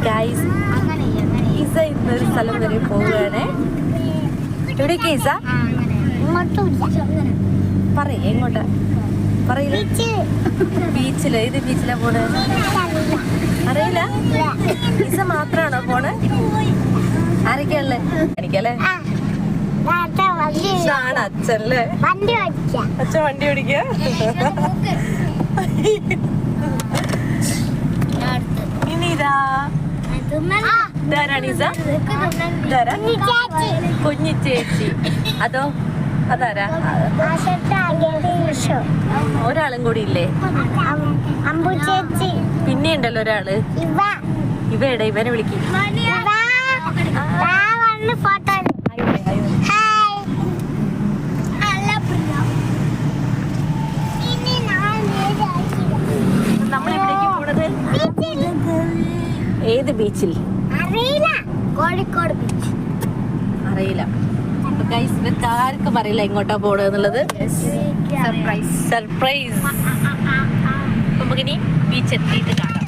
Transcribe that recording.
Guys Isa ഇന്നൊരു സ്ഥലം വരെ പോവുകയാണ്. എവിടേക്ക് ഇസ? പറയേ എങ്ങോട്ടാ? പറയില്ല. ബീച്ചില്. ഏത് ബീച്ചിലാ പോണേ? അറിയില്ല. ഇസ മാത്രാണോ പോണേ? ആരൊക്കെയല്ലേ? എനിക്കല്ലേ അച്ഛല്ലേ? അച്ഛൻ വണ്ടി ഓടിക്ക. ഇനിതാ കുഞ്ഞി ചേച്ചി. അതോ അതാരാ? ഒരാളും കൂടി ഇല്ലേ? പിന്നെ ഉണ്ടല്ലോ ഒരാള്. ഇവയുടെ ഇവനെ വിളിക്കും. നമ്മളിവിടേക്ക് പോണത് ഏത് ബീച്ചിൽ? കോഴിക്കോട് ബീച്ച്. അറിയില്ല. ഗൈസ് ഇവർക്ക് ആർക്കും അറിയില്ല എങ്ങോട്ടാ പോണത് എന്നുള്ളത്. സർപ്രൈസ്. നമുക്കിനി ബീച്ച് എത്തിയിട്ട് കാണാം.